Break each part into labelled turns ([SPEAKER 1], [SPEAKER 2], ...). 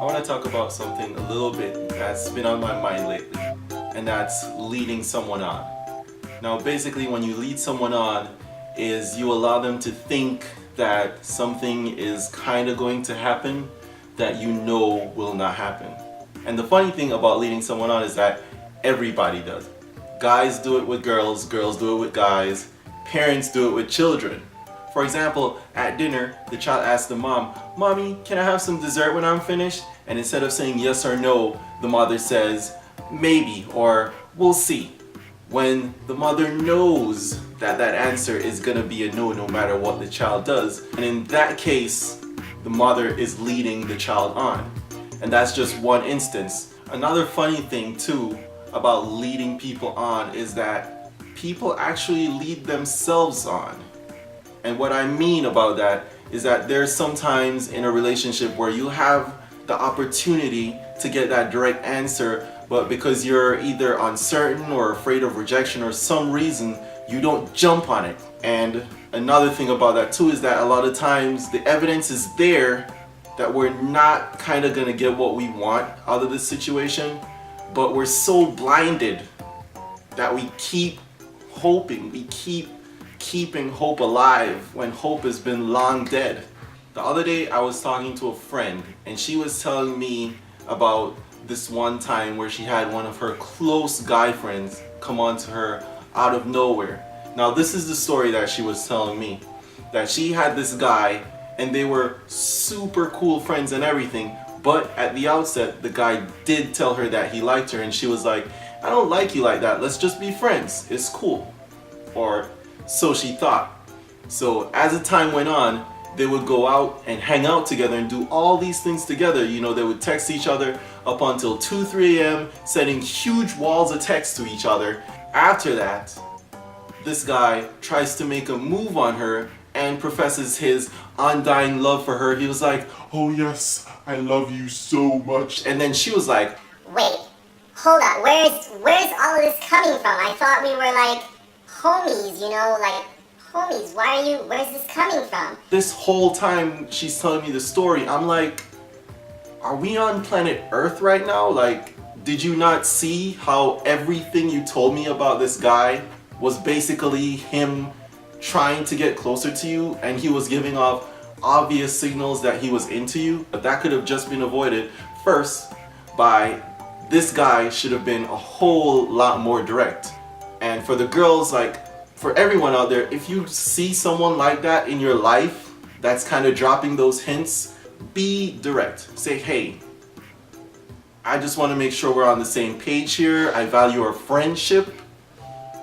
[SPEAKER 1] I want to talk about something a little bit that's been on my mind lately, and that's leading someone on. Now, basically, when you lead someone on, is you allow them to think that something is kind of going to happen that you know will not happen. And the funny thing about leading someone on is that everybody does it. Guys do it with girls, girls do it with guys, parents do it with children. For example, at dinner, the child asks the mom, "Mommy, can I have some dessert when I'm finished?" And instead of saying yes or no, the mother says, "Maybe," or "We'll see." When the mother knows that that answer is going to be a no, no matter what the child does. And in that case, the mother is leading the child on. And that's just one instance. Another funny thing too about leading people on is that people actually lead themselves on. And what I mean about that is that there's sometimes in a relationship where you have the opportunity to get that direct answer, but because you're either uncertain or afraid of rejection or some reason, you don't jump on it. And another thing about that too is that a lot of times the evidence is there that we're not kind of gonna get what we want out of this situation, but we're so blinded that we keep hoping, we keep keeping hope alive when hope has been long dead. The other day I was talking to a friend and she was telling me about this one time where she had one of her close guy friends come on to her out of nowhere. Now this is the story that she was telling me, that she had this guy and they were super cool friends and everything, but at the outset the guy did tell her that he liked her and she was like, "I don't like you like that, let's just be friends, it's cool." Or so she thought. So as the time went on, they would go out and hang out together and do all these things together. You know, they would text each other up until 2, 3 a.m., sending huge walls of text to each other. After that, this guy tries to make a move on her and professes his undying love for her. He was like, "Oh yes, I love you so much." And then she was like,
[SPEAKER 2] "Wait, hold up, where's all of this coming from? I thought we were like homies, you know, like homies. Where's this coming from?"
[SPEAKER 1] This whole time she's telling me the story, I'm like, are we on planet Earth right now? Like, did you not see how everything you told me about this guy was basically him trying to get closer to you, and he was giving off obvious signals that he was into you? But that could have just been avoided first by this guy should have been a whole lot more direct. And for the girls, like for everyone out there, if you see someone like that in your life that's kind of dropping those hints, be direct. Say, "Hey, I just want to make sure we're on the same page here. I value our friendship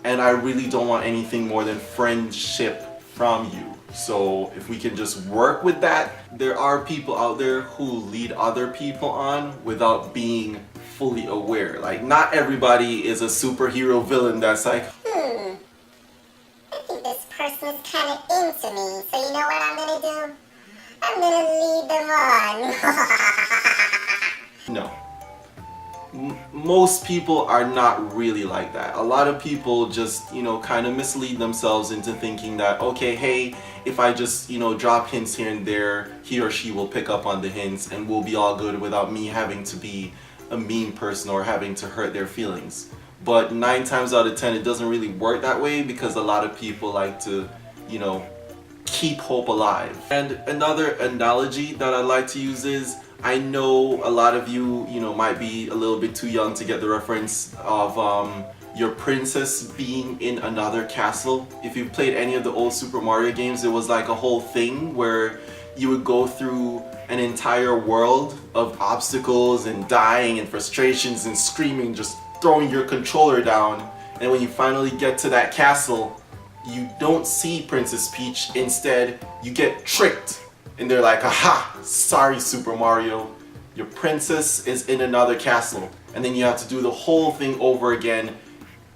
[SPEAKER 1] and I really don't want anything more than friendship from you. So if we can just work with that." There are people out there who lead other people on without being fully aware. Like, not everybody is a superhero villain that's like,
[SPEAKER 2] I think this person is kind of into me, so you know what I'm gonna do? I'm gonna lead them on.
[SPEAKER 1] no. Most people are not really like that. A lot of people just, you know, kind of mislead themselves into thinking that, okay, hey, if I just, you know, drop hints here and there, he or she will pick up on the hints and we'll be all good without me having to be a mean person or having to hurt their feelings. But 9 times out of 10, it doesn't really work that way because a lot of people like to, you know, keep hope alive. And another analogy that I like to use is, I know a lot of you, you know, might be a little bit too young to get the reference of your princess being in another castle. If you've played any of the old Super Mario games, it was like a whole thing where you would go through an entire world of obstacles and dying and frustrations and screaming, just throwing your controller down. And when you finally get to that castle, you don't see Princess Peach. Instead, you get tricked. And they're like, "Aha! Sorry, Super Mario. Your princess is in another castle." And then you have to do the whole thing over again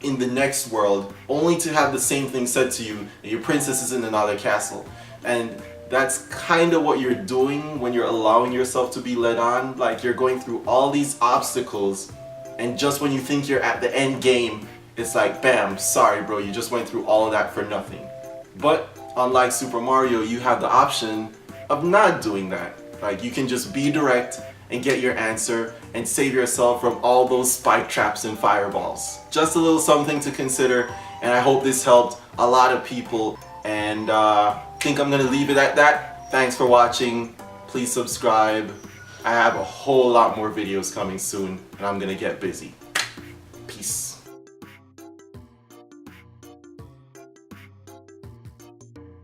[SPEAKER 1] in the next world, only to have the same thing said to you, that your princess is in another castle. And that's kind of what you're doing when you're allowing yourself to be led on. Like, you're going through all these obstacles, and just when you think you're at the end game, it's like, bam, sorry bro, you just went through all of that for nothing. But unlike Super Mario, you have the option of not doing that. Like, you can just be direct and get your answer and save yourself from all those spike traps and fireballs. Just a little something to consider, and I hope this helped a lot of people, and think I'm gonna leave it at that. Thanks for watching. Please subscribe. I have a whole lot more videos coming soon, and I'm gonna get busy. Peace.